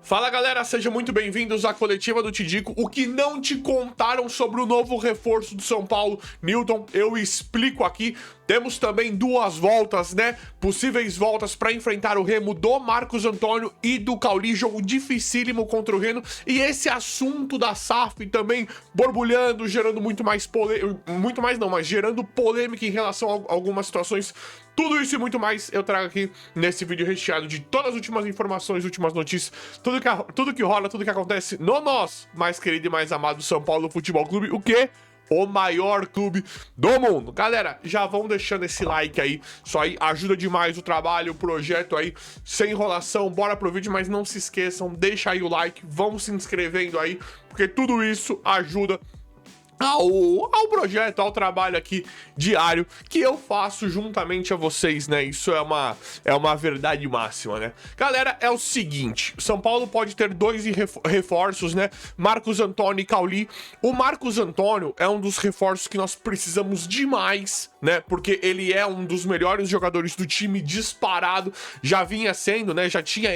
Fala galera, sejam muito bem-vindos à coletiva do Tidico. O que não te contaram sobre o novo reforço do São Paulo, Newton, eu explico aqui. Temos também duas voltas, né? Possíveis voltas para enfrentar o Remo do Marcos Antônio e do Cauli, jogo dificílimo contra o Remo. E esse assunto da SAF também borbulhando, gerando gerando polêmica em relação a algumas situações. Tudo isso e muito mais eu trago aqui nesse vídeo recheado de todas as últimas informações, últimas notícias, tudo que rola, tudo que acontece no nosso mais querido e mais amado São Paulo Futebol Clube, o quê? O maior clube do mundo. Galera, já vão deixando esse like aí, isso aí ajuda demais o trabalho, o projeto aí, sem enrolação, bora pro vídeo, mas não se esqueçam, deixa aí o like, vão se inscrevendo aí, porque tudo isso ajuda ao projeto, ao trabalho aqui diário que eu faço juntamente a vocês, né? Isso é uma verdade máxima, né? Galera, é o seguinte, São Paulo pode ter dois reforços, né? Marcos Antônio e Cauli. O Marcos Antônio é um dos reforços que nós precisamos demais, né? Porque ele é um dos melhores jogadores do time disparado, já vinha sendo, né? Já tinha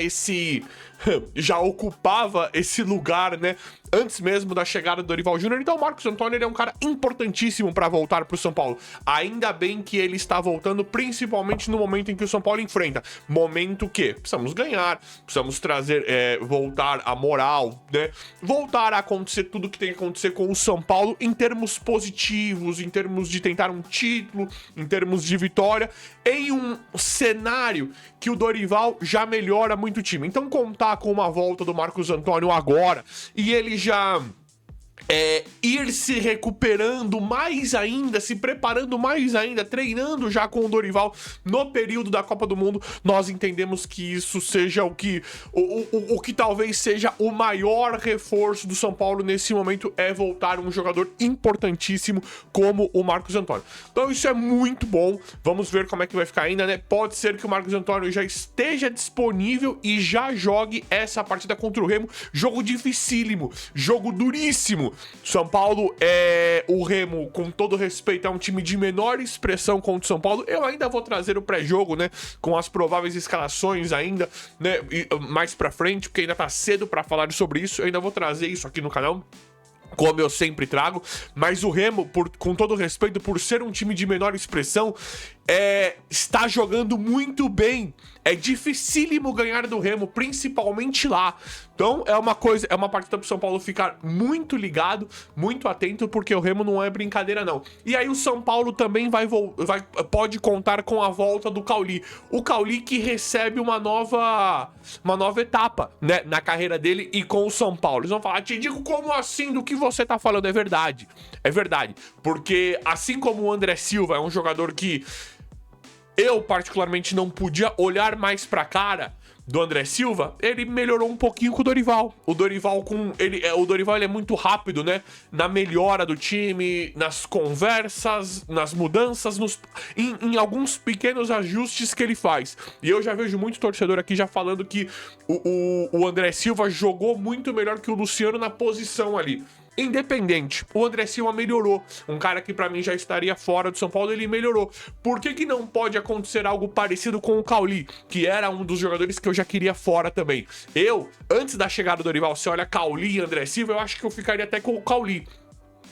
já ocupava esse lugar, né? Antes mesmo da chegada do Dorival Júnior. Então o Marcos Antônio ele é um cara importantíssimo para voltar pro São Paulo. Ainda bem que ele está voltando, principalmente no momento em que o São Paulo enfrenta. Momento que precisamos ganhar, precisamos trazer, voltar a moral, né? Voltar a acontecer tudo que tem que acontecer com o São Paulo em termos positivos, em termos de tentar um título, em termos de vitória, em um cenário que o Dorival já melhora muito o time. Então contar com uma volta do Marcos Antônio agora e ele já ir se recuperando mais ainda, se preparando mais ainda, treinando já com o Dorival no período da Copa do Mundo, nós entendemos que isso seja o que talvez seja o maior reforço do São Paulo nesse momento, é voltar um jogador importantíssimo como o Marcos Antônio. Então isso é muito bom, vamos ver como é que vai ficar ainda, né? Pode ser que o Marcos Antônio já esteja disponível e já jogue essa partida contra o Remo, jogo dificílimo, jogo duríssimo. São Paulo o Remo, com todo respeito, é um time de menor expressão contra o São Paulo. Eu ainda vou trazer o pré-jogo, né, com as prováveis escalações ainda, né, mais pra frente, porque ainda tá cedo pra falar sobre isso. Eu ainda vou trazer isso aqui no canal, como eu sempre trago, mas o Remo, com todo respeito, por ser um time de menor expressão, está jogando muito bem. É dificílimo ganhar do Remo, principalmente lá. Então é uma partida pro São Paulo ficar muito ligado, muito atento, porque o Remo não é brincadeira não. E aí o São Paulo também pode contar com a volta do Cauli. O Cauli que recebe uma nova etapa, né, na carreira dele e com o São Paulo. Eles vão falar, te digo, como assim do que você tá falando? É verdade, porque assim como o André Silva é um jogador que eu particularmente não podia olhar mais pra cara do André Silva, ele melhorou um pouquinho com o Dorival. O Dorival ele é muito rápido, né? Na melhora do time, nas conversas, nas mudanças, em alguns pequenos ajustes que ele faz. E eu já vejo muito torcedor aqui já falando que o André Silva jogou muito melhor que o Luciano na posição ali. Independente, o André Silva melhorou. Um cara que pra mim já estaria fora do São Paulo, ele melhorou. Por que não pode acontecer algo parecido com o Cauli, que era um dos jogadores que eu já queria fora também? Antes da chegada do Dorival, você olha Cauli e André Silva, eu acho que eu ficaria até com o Cauli.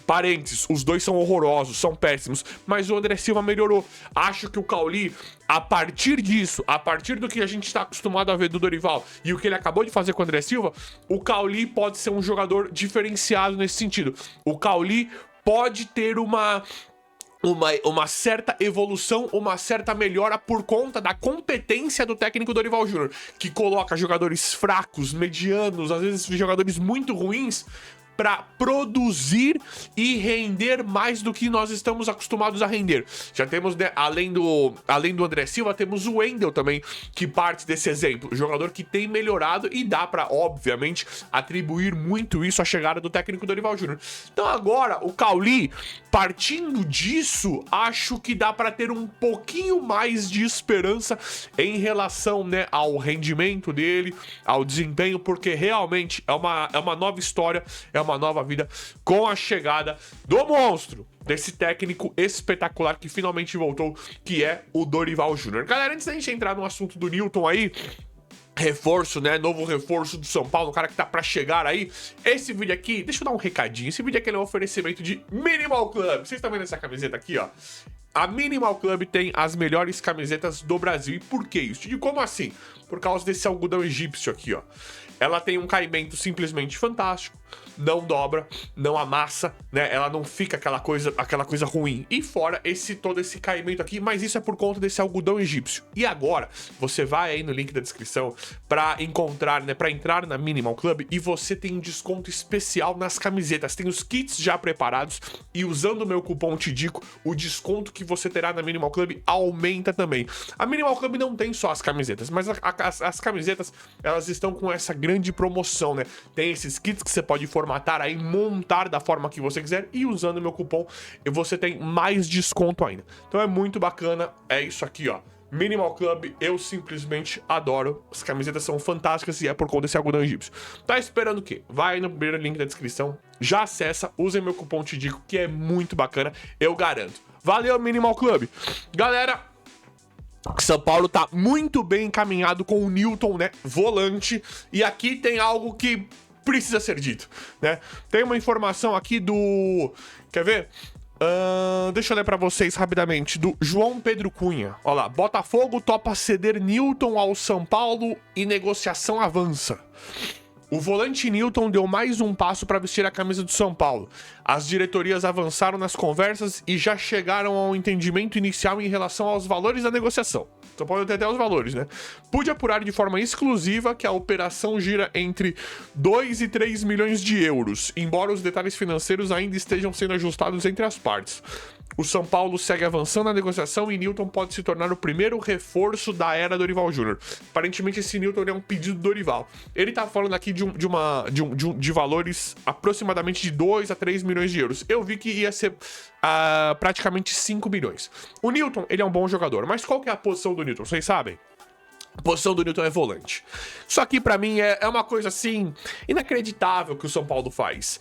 Parênteses, os dois são horrorosos, são péssimos, mas o André Silva melhorou. Acho que o Cauli, a partir disso, a partir do que a gente está acostumado a ver do Dorival e o que ele acabou de fazer com o André Silva, o Cauli pode ser um jogador diferenciado nesse sentido. O Cauli pode ter uma certa evolução, uma certa melhora por conta da competência do técnico Dorival Júnior, que coloca jogadores fracos, medianos, às vezes jogadores muito ruins, para produzir e render mais do que nós estamos acostumados a render. Já temos, né, além do André Silva, temos o Wendel também, que parte desse exemplo. Jogador que tem melhorado e dá para, obviamente, atribuir muito isso à chegada do técnico Dorival Júnior. Então agora, o Cauli, partindo disso, acho que dá para ter um pouquinho mais de esperança em relação, né, ao rendimento dele, ao desempenho, porque realmente é uma nova história, é uma nova vida com a chegada do monstro, desse técnico espetacular que finalmente voltou, que é o Dorival Júnior. Galera, antes da gente entrar no assunto do Newton aí, reforço, né? Novo reforço do São Paulo, um cara que tá pra chegar aí. Esse vídeo aqui, deixa eu dar um recadinho. Esse vídeo aqui é um oferecimento de Minimal Club. Vocês estão vendo essa camiseta aqui, ó? A Minimal Club tem as melhores camisetas do Brasil. E por que isso? E como assim? Por causa desse algodão egípcio aqui, ó. Ela tem um caimento simplesmente fantástico, não dobra, não amassa, né? Ela não fica aquela coisa ruim. E fora todo esse caimento aqui, mas isso é por conta desse algodão egípcio. E agora, você vai aí no link da descrição pra encontrar, né, pra entrar na Minimal Club e você tem um desconto especial nas camisetas. Tem os kits já preparados e usando o meu cupom TIDICO, o desconto que você terá na Minimal Club aumenta também. A Minimal Club não tem só as camisetas, mas as camisetas, elas estão com essa grande promoção, né? Tem esses kits que você pode formatar aí, montar da forma que você quiser e usando o meu cupom você tem mais desconto ainda. Então é muito bacana, é isso aqui, ó. Minimal Club, eu simplesmente adoro. As camisetas são fantásticas e é por conta desse algodão egípcio. Tá esperando o quê? Vai aí no primeiro link da descrição, já acessa, usem meu cupom TIDICO, que é muito bacana, eu garanto. Valeu, Minimal Club! Galera, São Paulo tá muito bem encaminhado com o Newton, né, volante, e aqui tem algo que precisa ser dito, né? Tem uma informação aqui do... Quer ver? Deixa eu ler pra vocês rapidamente, do João Pedro Cunha. Olha lá, Botafogo topa ceder Newton ao São Paulo e negociação avança. O volante Newton deu mais um passo para vestir a camisa do São Paulo. As diretorias avançaram nas conversas e já chegaram ao entendimento inicial em relação aos valores da negociação. São Paulo tem até os valores, né? Pude apurar de forma exclusiva que a operação gira entre 2 e 3 milhões de euros, embora os detalhes financeiros ainda estejam sendo ajustados entre as partes. O São Paulo segue avançando na negociação e Newton pode se tornar o primeiro reforço da era Dorival Júnior. Aparentemente esse Newton é um pedido do Dorival. Ele tá falando aqui de valores aproximadamente de 2 a 3 milhões de euros. Eu vi que ia ser praticamente 5 milhões. O Newton, ele é um bom jogador, mas qual que é a posição do Newton? Vocês sabem? A posição do Newton é volante. Só que pra mim é uma coisa assim inacreditável que o São Paulo faz.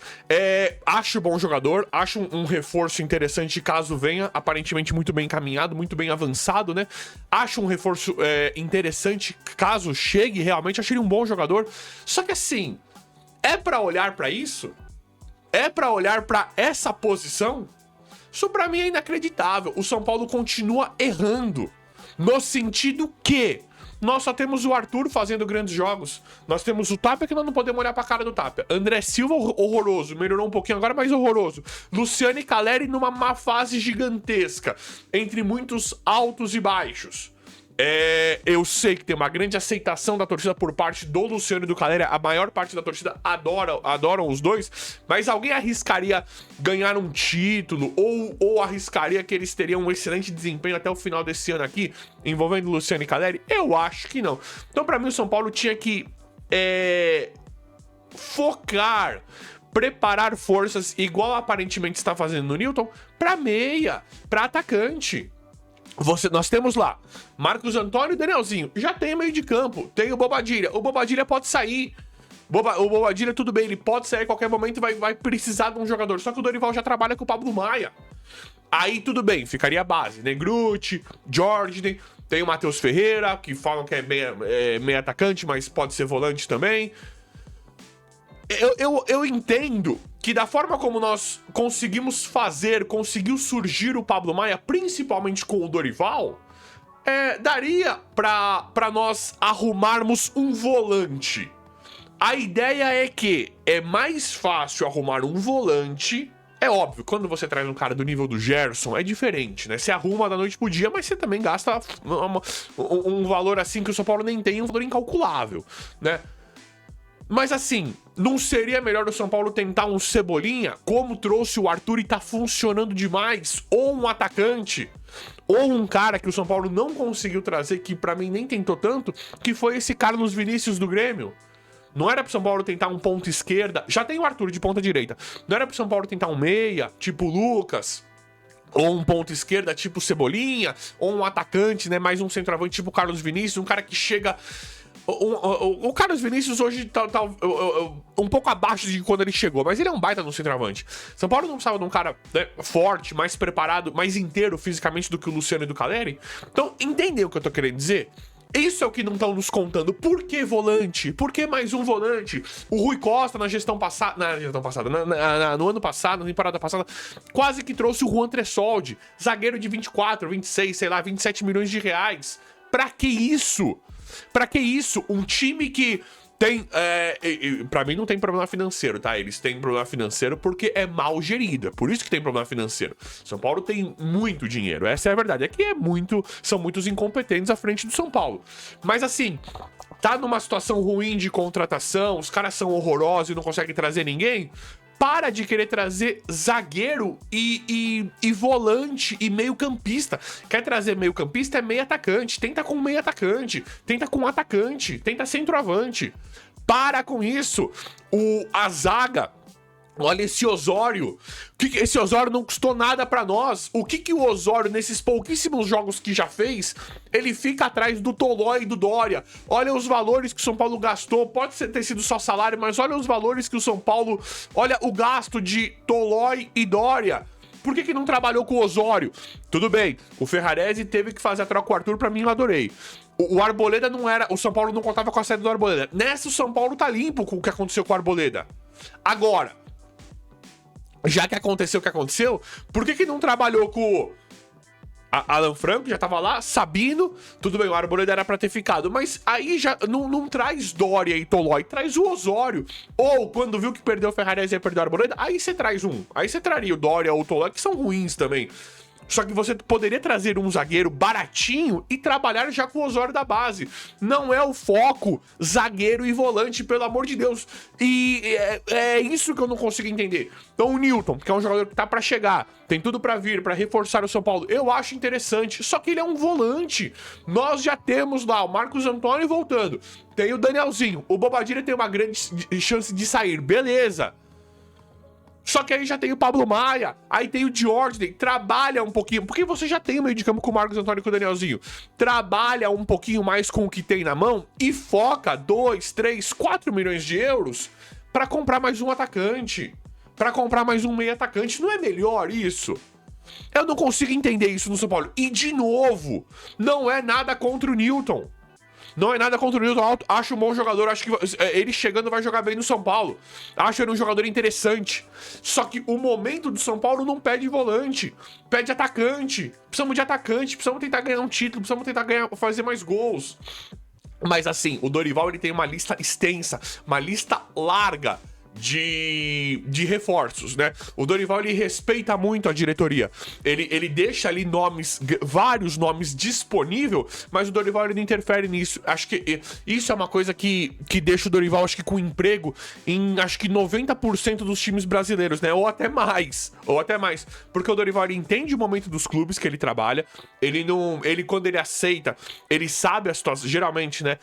Acho bom jogador, acho um reforço interessante caso venha, aparentemente muito bem encaminhado, muito bem avançado, né? Acho um reforço interessante caso chegue realmente, acho ele um bom jogador. Só que assim, é pra olhar pra isso? É pra olhar pra essa posição? Isso pra mim é inacreditável. O São Paulo continua errando. No sentido que nós só temos o Arthur fazendo grandes jogos. Nós temos o Tapia, que nós não podemos olhar pra cara do Tapia. André Silva, horroroso. Melhorou um pouquinho agora, mas horroroso. Luciano e Caleri numa má fase gigantesca. Entre muitos altos e baixos. Eu sei que tem uma grande aceitação da torcida por parte do Luciano e do Caleri. A maior parte da torcida adoram os dois. Mas alguém arriscaria ganhar um título? Ou arriscaria que eles teriam um excelente desempenho até o final desse ano aqui, envolvendo Luciano e Caleri? Eu acho que não. Então, pra mim, o São Paulo tinha que focar, preparar forças, igual aparentemente está fazendo no Newton, pra meia, pra atacante. Nós temos lá Marcos Antônio e Danielzinho. Já tem meio de campo. Tem o Bobadilha. O Bobadilha pode sair. O Bobadilha, tudo bem, ele pode sair a qualquer momento e vai precisar de um jogador. Só que o Dorival já trabalha com o Pablo Maia. Aí tudo bem, ficaria a base. Negruti, Jorge, tem o Matheus Ferreira, que falam que é meio atacante, mas pode ser volante também. Eu entendo que da forma como nós conseguiu surgir o Pablo Maia, principalmente com o Dorival, daria pra nós arrumarmos um volante. A ideia é que é mais fácil arrumar um volante. É óbvio, quando você traz um cara do nível do Gerson, é diferente, né? Você arruma da noite pro dia, mas você também gasta um valor assim que o São Paulo nem tem, um valor incalculável, né? Mas assim, não seria melhor o São Paulo tentar um Cebolinha, como trouxe o Arthur e tá funcionando demais? Ou um atacante, ou um cara que o São Paulo não conseguiu trazer, que pra mim nem tentou tanto, que foi esse Carlos Vinícius do Grêmio. Não era pro São Paulo tentar um ponta esquerda, já tem o Arthur de ponta direita. Não era pro São Paulo tentar um meia, tipo o Lucas, ou um ponta esquerda, tipo Cebolinha, ou um atacante, né, mais um centroavante, tipo o Carlos Vinícius, um cara que chega... O Carlos Vinícius hoje tá um pouco abaixo de quando ele chegou, mas ele é um baita no centroavante. São Paulo não precisava de um cara, né, forte, mais preparado, mais inteiro fisicamente do que o Luciano e do Caleri. Então, entendeu o que eu tô querendo dizer? Isso é o que não estão nos contando. Por que volante? Por que mais um volante? O Rui Costa, na gestão passada... no ano passado, na temporada passada, quase que trouxe o Juan Tressoldi. Zagueiro de 24, 26, sei lá, 27 milhões de reais. Pra que isso? Pra que isso? Um time que... pra mim não tem problema financeiro, tá? Eles têm problema financeiro porque é mal gerida. Por isso que tem problema financeiro. São Paulo tem muito dinheiro. Essa é a verdade. É que são muitos incompetentes à frente do São Paulo. Mas assim, tá numa situação ruim de contratação, os caras são horrorosos e não conseguem trazer ninguém. Para de querer trazer zagueiro e volante e meio campista. Quer trazer meio campista, é meio atacante. Tenta com meio atacante. Tenta com atacante. Tenta centroavante. Para com isso. A zaga... Olha esse Osório. Esse Osório não custou nada pra nós. O que o Osório, nesses pouquíssimos jogos que já fez, ele fica atrás do Tolói e do Dória. Olha os valores que o São Paulo gastou. Pode ter sido só salário, mas olha os valores que o São Paulo... Olha o gasto de Tolói e Dória. Por que não trabalhou com o Osório? Tudo bem, o Ferrarese teve que fazer a troca com o Arthur, pra mim eu adorei. O Arboleda não era... O São Paulo não contava com a saída do Arboleda. Nessa o São Paulo tá limpo com o que aconteceu com o Arboleda. Agora... Já que aconteceu o que aconteceu, por que não trabalhou com o Alan Franco? Já tava lá, Sabino, tudo bem, o Arboleda era pra ter ficado, mas aí já não traz Dória e Tolói, traz o Osório. Ou, quando viu que perdeu o Ferrarese e perdeu o Arboleda, aí você traz um. Aí você traria o Dória ou o Tolói, que são ruins também. Só que você poderia trazer um zagueiro baratinho e trabalhar já com o Osório da base. Não é o foco zagueiro e volante, pelo amor de Deus. E é isso que eu não consigo entender. Então o Newton, que é um jogador que tá pra chegar, tem tudo pra vir, pra reforçar o São Paulo, eu acho interessante. Só que ele é um volante. Nós já temos lá o Marcos Antônio voltando. Tem o Danielzinho. O Bobadilla tem uma grande chance de sair. Beleza. Só que aí já tem o Pablo Maia, aí tem o Diordney, trabalha um pouquinho, porque você já tem o meio de campo com o Marcos Antônio e com o Danielzinho. Trabalha um pouquinho mais com o que tem na mão e foca 2, 3, 4 milhões de euros pra comprar mais um atacante, pra comprar mais um meio atacante. Não é melhor isso? Eu não consigo entender isso no São Paulo. E de novo, não é nada contra o Newton. Não é nada contra o Newton. Acho um bom jogador. Acho que ele chegando vai jogar bem no São Paulo. Acho ele um jogador interessante. Só que o momento do São Paulo não pede volante. Pede atacante. Precisamos de atacante. Precisamos tentar ganhar um título. Precisamos tentar fazer mais gols. Mas assim, o Dorival ele tem uma lista extensa. Uma lista larga de reforços, né? O Dorival, ele respeita muito a diretoria. Ele deixa ali vários nomes disponíveis, mas o Dorival, ele não interfere nisso. Acho que isso é uma coisa que deixa o Dorival, acho que com emprego em, acho que 90% dos times brasileiros, né? Ou até mais. Porque o Dorival, ele entende o momento dos clubes que ele trabalha. Quando ele aceita, ele sabe a situação. Geralmente, né?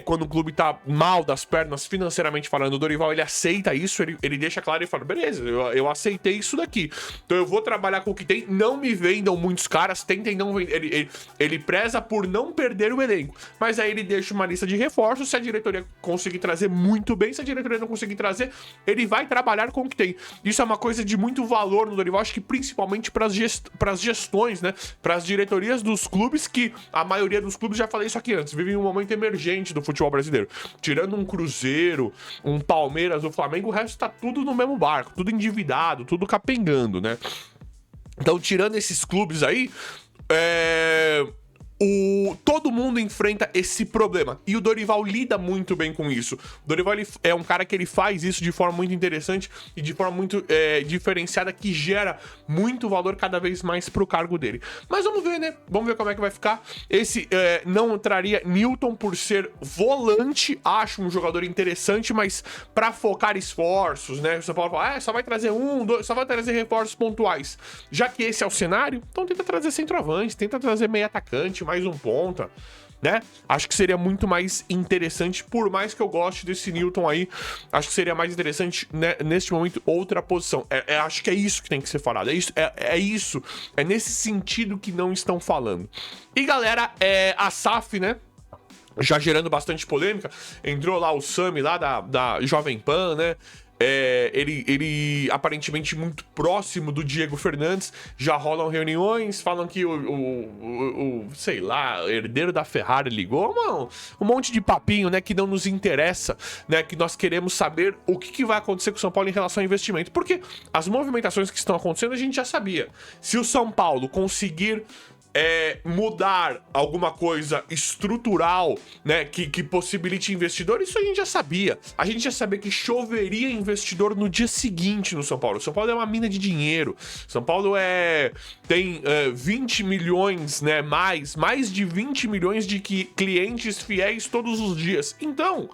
Quando o clube tá mal das pernas, financeiramente falando, o Dorival, ele aceita isso, ele deixa claro e fala, beleza, eu aceitei isso daqui, então eu vou trabalhar com o que tem, não me vendam muitos caras, tentem não vender, ele preza por não perder o elenco, mas aí ele deixa uma lista de reforços, se a diretoria conseguir trazer muito bem, se a diretoria não conseguir trazer, ele vai trabalhar com o que tem. Isso é uma coisa de muito valor no Dorival, acho que principalmente para as gestões, né, para as diretorias dos clubes, que a maioria dos clubes, já falei isso aqui antes, vivem um momento emergente do futebol brasileiro, tirando um Cruzeiro, um Palmeiras, o Flamengo, o resto tá tudo no mesmo barco, tudo endividado, tudo capengando, né? Então, tirando esses clubes aí, todo mundo enfrenta esse problema. E o Dorival lida muito bem com isso. O Dorival, ele é um cara que ele faz isso de forma muito interessante e de forma muito diferenciada, que gera muito valor cada vez mais pro cargo dele. Mas vamos ver, né? Vamos ver como é que vai ficar. Esse não entraria Newton por ser volante. Acho um jogador interessante, mas pra focar esforços, né? O São Paulo fala, só vai trazer só vai trazer reforços pontuais. Já que esse é o cenário, então tenta trazer centroavante, tenta trazer meio atacante, mais um ponta, né? Acho que seria muito mais interessante, por mais que eu goste desse Newton aí, acho que seria mais interessante, né, neste momento, outra posição. Acho que é isso que tem que ser falado, é nesse sentido que não estão falando. E galera, a SAF, né? Já gerando bastante polêmica, entrou lá o Sami lá da Jovem Pan, né? ele aparentemente muito próximo do Diego Fernandes, já rolam reuniões, falam que sei lá, o herdeiro da Ferrari ligou, um monte de papinho, né, que não nos interessa, né, que nós queremos saber o que vai acontecer com o São Paulo em relação ao investimento, porque as movimentações que estão acontecendo a gente já sabia. Se o São Paulo conseguir mudar alguma coisa estrutural, né, que possibilite investidor, isso a gente já sabia. A gente já sabia que choveria investidor no dia seguinte no São Paulo. São Paulo é uma mina de dinheiro. São Paulo tem 20 milhões, né, mais de 20 milhões de clientes fiéis todos os dias. Então,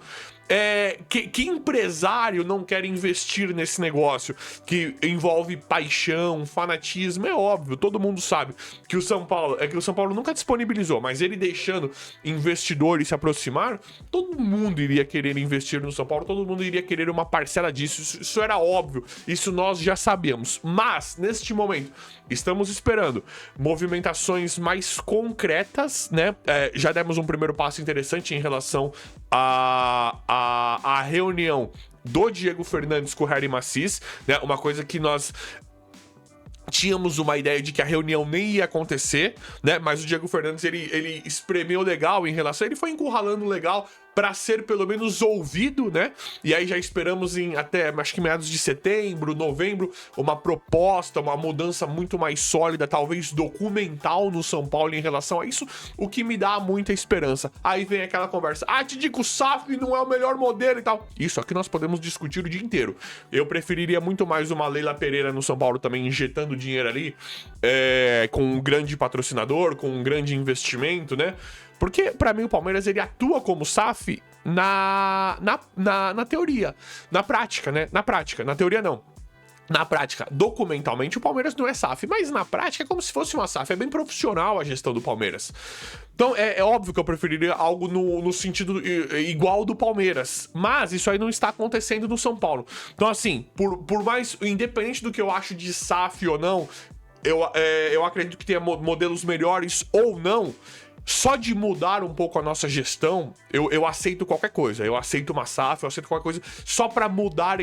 que empresário não quer investir nesse negócio que envolve paixão, fanatismo? É óbvio, todo mundo sabe que o São Paulo nunca disponibilizou, mas ele deixando investidores se aproximar, todo mundo iria querer investir no São Paulo, todo mundo iria querer uma parcela disso, isso era óbvio, isso nós já sabemos. Mas, neste momento, estamos esperando movimentações mais concretas, né? Já demos um primeiro passo interessante em relação a reunião do Diego Fernandes com o Harry Macis, né? Uma coisa que nós tínhamos uma ideia de que a reunião nem ia acontecer, né? Mas o Diego Fernandes, ele espremeu legal em relação... Ele foi encurralando legal para ser pelo menos ouvido, né? E aí já esperamos em até, acho que meados de setembro, novembro, uma proposta, uma mudança muito mais sólida, talvez documental no São Paulo em relação a isso, o que me dá muita esperança. Aí vem aquela conversa, te digo, o SAF não é o melhor modelo e tal. Isso aqui nós podemos discutir o dia inteiro. Eu preferiria muito mais uma Leila Pereira no São Paulo também injetando dinheiro ali, com um grande patrocinador, com um grande investimento, né? Porque, pra mim, o Palmeiras, ele atua como SAF na teoria. Na prática, né? Na prática. Na teoria, não. Na prática, documentalmente, o Palmeiras não é SAF. Mas na prática, é como se fosse uma SAF. É bem profissional a gestão do Palmeiras. Então, é óbvio que eu preferiria algo no sentido igual do Palmeiras. Mas isso aí não está acontecendo no São Paulo. Então, assim, por mais... Independente do que eu acho de SAF ou não, eu acredito que tenha modelos melhores ou não. Só de mudar um pouco a nossa gestão, eu aceito qualquer coisa. Eu aceito uma SAF, eu aceito qualquer coisa. Só pra mudar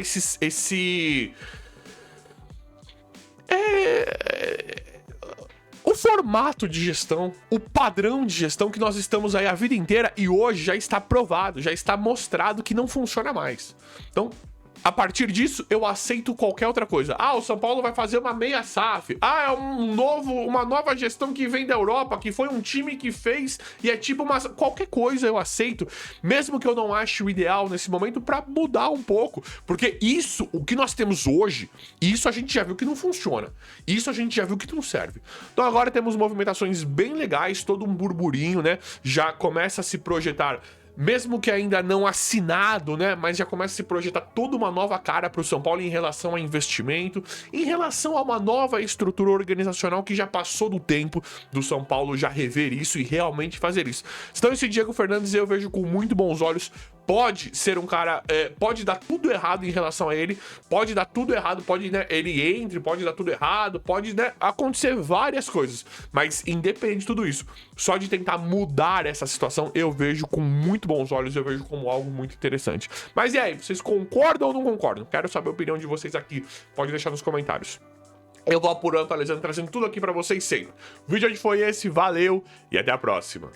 o formato de gestão, o padrão de gestão que nós estamos aí a vida inteira e hoje já está provado, já está mostrado que não funciona mais. Então, a partir disso, eu aceito qualquer outra coisa. O São Paulo vai fazer uma meia SAF. É uma nova gestão que vem da Europa, que foi um time que fez, e é tipo uma... Qualquer coisa eu aceito, mesmo que eu não ache o ideal nesse momento, pra mudar um pouco. Porque isso, o que nós temos hoje, isso a gente já viu que não funciona. Isso a gente já viu que não serve. Então agora temos movimentações bem legais, todo um burburinho, né? Já começa a se projetar... Mesmo que ainda não assinado, né? Mas já começa a se projetar toda uma nova cara para o São Paulo em relação a investimento, em relação a uma nova estrutura organizacional que já passou do tempo do São Paulo já rever isso e realmente fazer isso. Então esse Diego Fernandes eu vejo com muito bons olhos. Pode ser um cara, pode dar tudo errado em relação a ele, pode dar tudo errado, pode, né, ele pode dar tudo errado, pode, né, acontecer várias coisas, mas independente de tudo isso, só de tentar mudar essa situação, eu vejo com muito bons olhos, eu vejo como algo muito interessante. Mas e aí, vocês concordam ou não concordam? Quero saber a opinião de vocês aqui, pode deixar nos comentários. Eu vou apurando, atualizando, trazendo tudo aqui pra vocês sempre. O vídeo de hoje foi esse, valeu e até a próxima.